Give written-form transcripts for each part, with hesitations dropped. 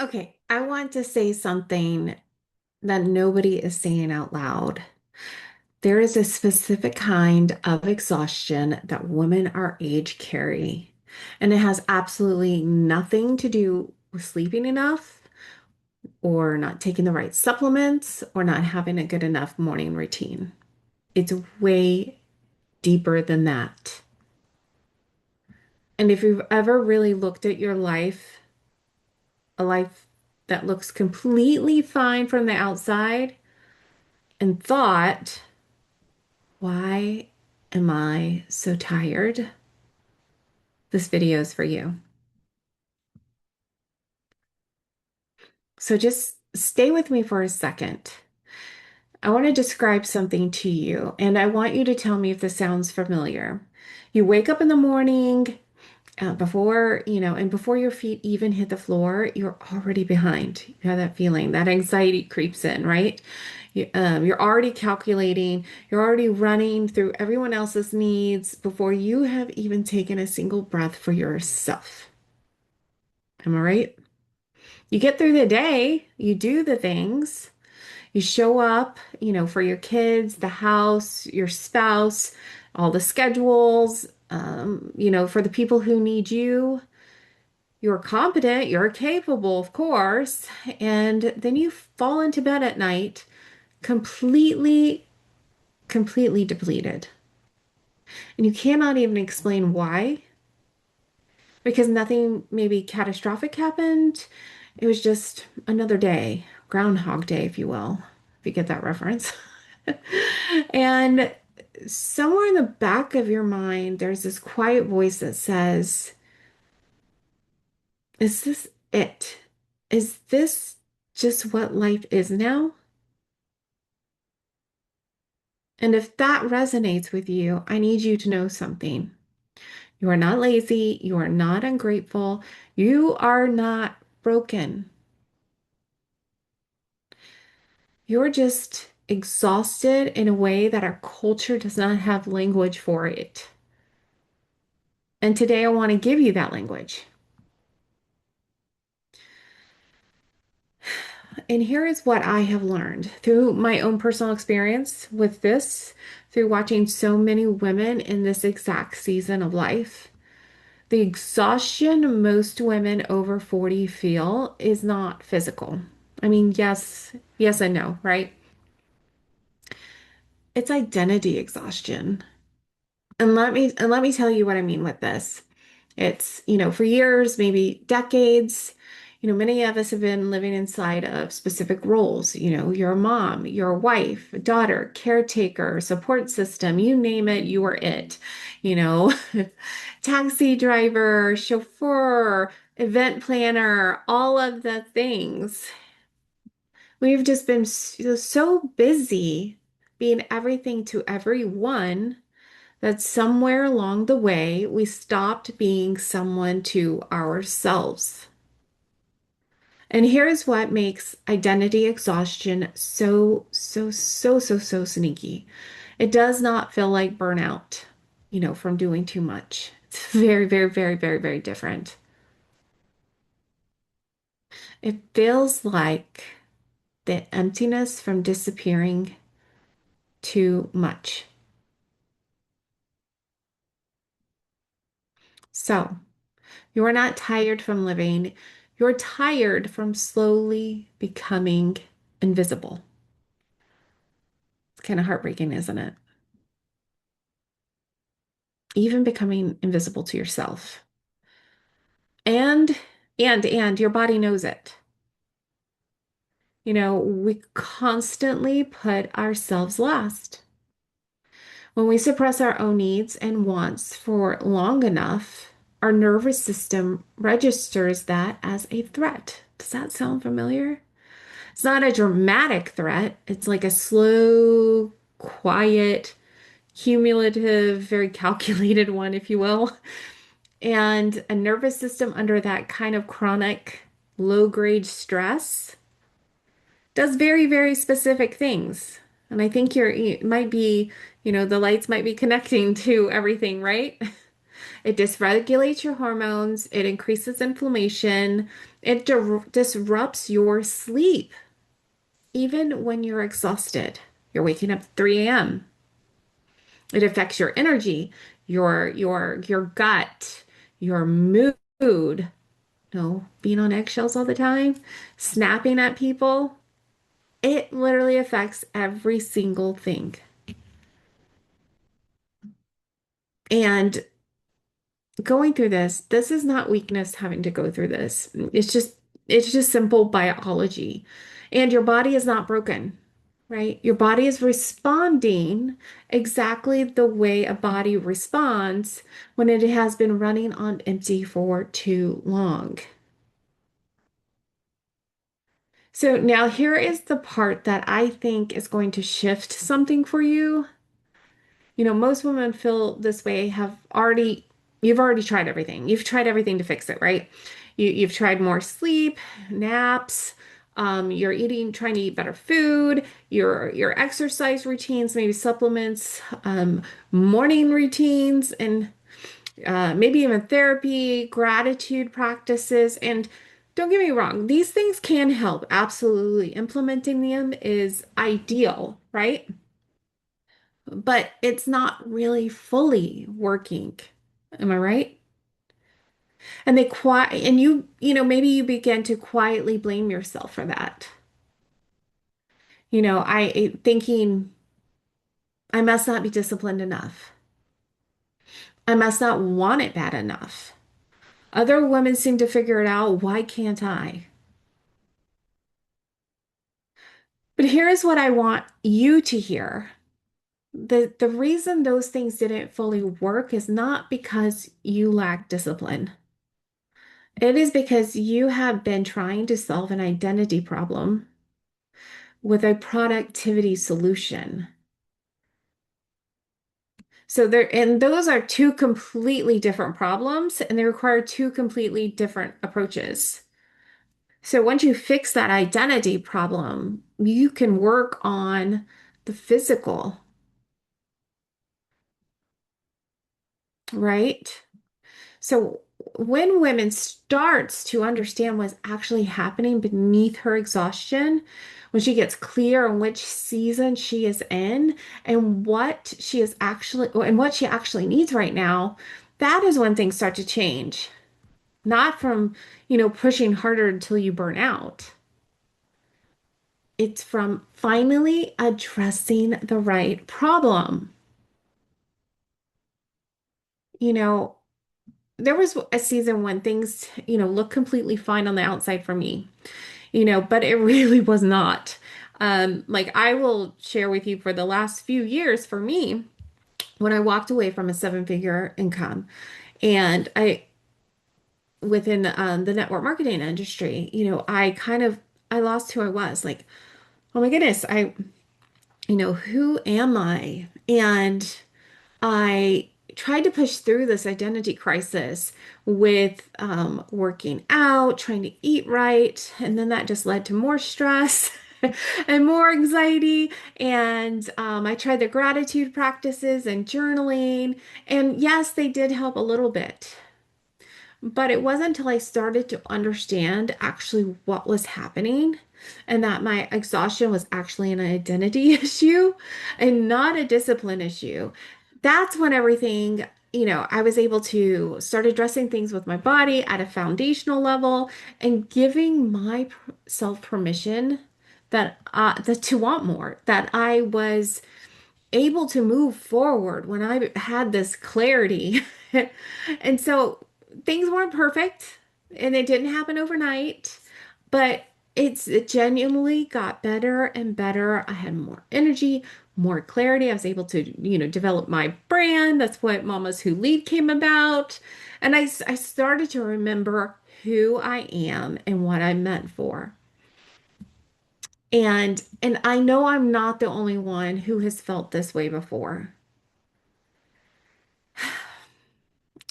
Okay, I want to say something that nobody is saying out loud. There is a specific kind of exhaustion that women our age carry, and it has absolutely nothing to do with sleeping enough or not taking the right supplements or not having a good enough morning routine. It's way deeper than that. And if you've ever really looked at your life, a life that looks completely fine from the outside, and thought, why am I so tired? This video is for you. So just stay with me for a second. I want to describe something to you, and I want you to tell me if this sounds familiar. You wake up in the morning, and before your feet even hit the floor, you're already behind. You have that feeling, that anxiety creeps in, right? You're already calculating, you're already running through everyone else's needs before you have even taken a single breath for yourself. Am I right? You get through the day, you do the things, you show up, for your kids, the house, your spouse, all the schedules, for the people who need you. You're competent, you're capable, of course, and then you fall into bed at night completely, completely depleted. And you cannot even explain why, because nothing maybe catastrophic happened. It was just another day, Groundhog Day, if you will, if you get that reference. And somewhere in the back of your mind, there's this quiet voice that says, is this it? Is this just what life is now? And if that resonates with you, I need you to know something. You are not lazy. You are not ungrateful. You are not broken. You're just exhausted in a way that our culture does not have language for it. And today I want to give you that language. And here is what I have learned through my own personal experience with this, through watching so many women in this exact season of life. The exhaustion most women over 40 feel is not physical. I mean, yes, yes and no, right? It's identity exhaustion. And let me tell you what I mean with this. It's, for years, maybe decades, many of us have been living inside of specific roles. You're a mom, you're a wife, a daughter, caretaker, support system, you name it, you are it. You know, taxi driver, chauffeur, event planner, all of the things. We've just been so busy being everything to everyone that somewhere along the way we stopped being someone to ourselves. And here's what makes identity exhaustion so, so, so, so, so sneaky. It does not feel like burnout, from doing too much. It's very, very, very, very, very different. It feels like the emptiness from disappearing too much. So, you are not tired from living. You're tired from slowly becoming invisible. It's kind of heartbreaking, isn't it? Even becoming invisible to yourself. And, and your body knows it. We constantly put ourselves last. When we suppress our own needs and wants for long enough, our nervous system registers that as a threat. Does that sound familiar? It's not a dramatic threat. It's like a slow, quiet, cumulative, very calculated one, if you will. And a nervous system under that kind of chronic low grade stress does very, very specific things. And I think it might be, the lights might be connecting to everything, right? It dysregulates your hormones, it increases inflammation, it disrupts your sleep, even when you're exhausted. You're waking up at 3 a.m. It affects your energy, your gut, your mood. No, being on eggshells all the time, snapping at people. It literally affects every single thing. And going through this is not weakness having to go through this. It's just simple biology. And your body is not broken, right? Your body is responding exactly the way a body responds when it has been running on empty for too long. So now here is the part that I think is going to shift something for you. Most women feel this way, you've already tried everything. You've tried everything to fix it, right? You've tried more sleep, naps, you're trying to eat better food, your exercise routines, maybe supplements, morning routines, and maybe even therapy, gratitude practices. And don't get me wrong, these things can help. Absolutely. Implementing them is ideal, right? But it's not really fully working. Am I right? And maybe you begin to quietly blame yourself for that. Thinking I must not be disciplined enough. I must not want it bad enough. Other women seem to figure it out. Why can't I? But here's what I want you to hear. The reason those things didn't fully work is not because you lack discipline. It is because you have been trying to solve an identity problem with a productivity solution. And those are two completely different problems, and they require two completely different approaches. So once you fix that identity problem, you can work on the physical, right? So when women starts to understand what's actually happening beneath her exhaustion, when she gets clear on which season she is in and what she actually needs right now, that is when things start to change. Not from, pushing harder until you burn out. It's from finally addressing the right problem. You know, there was a season when things, looked completely fine on the outside for me, but it really was not. Like I will share with you for the last few years for me, when I walked away from a seven-figure income and within the network marketing industry, I lost who I was. Like, oh my goodness, who am I? And I tried to push through this identity crisis with working out, trying to eat right, and then that just led to more stress and more anxiety. And I tried the gratitude practices and journaling, and yes, they did help a little bit. But it wasn't until I started to understand actually what was happening and that my exhaustion was actually an identity issue and not a discipline issue. That's when everything, I was able to start addressing things with my body at a foundational level and giving myself permission that to want more, that I was able to move forward when I had this clarity. And so things weren't perfect and it didn't happen overnight, but it genuinely got better and better. I had more energy, more clarity. I was able to, develop my brand. That's what Mamas Who Lead came about. And I started to remember who I am and what I'm meant for. And I know I'm not the only one who has felt this way before.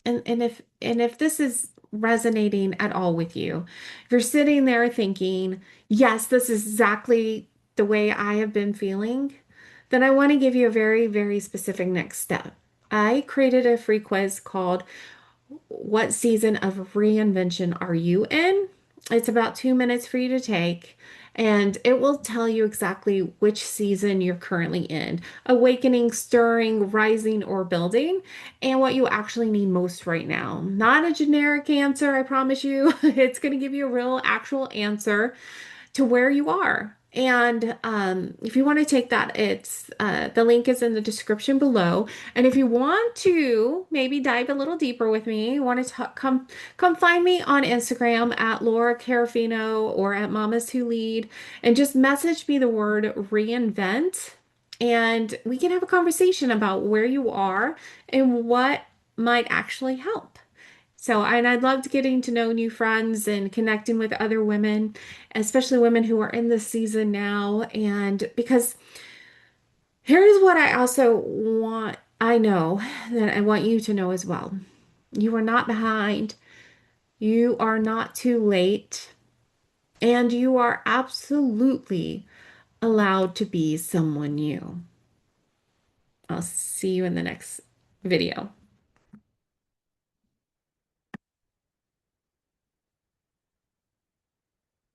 And if this is resonating at all with you, if you're sitting there thinking, yes, this is exactly the way I have been feeling, then I want to give you a very, very specific next step. I created a free quiz called what season of reinvention are you in? It's about 2 minutes for you to take, and it will tell you exactly which season you're currently in: awakening, stirring, rising, or building, and what you actually need most right now. Not a generic answer, I promise you. It's going to give you a real, actual answer to where you are. And if you want to take that, it's the link is in the description below. And if you want to maybe dive a little deeper with me, you want to come find me on Instagram at Laura Caroffino or at Mommas Who Lead, and just message me the word reinvent, and we can have a conversation about where you are and what might actually help. So, and I'd loved getting to know new friends and connecting with other women, especially women who are in this season now. And because here's what I also want, I know that I want you to know as well. You are not behind, you are not too late, and you are absolutely allowed to be someone new. I'll see you in the next video.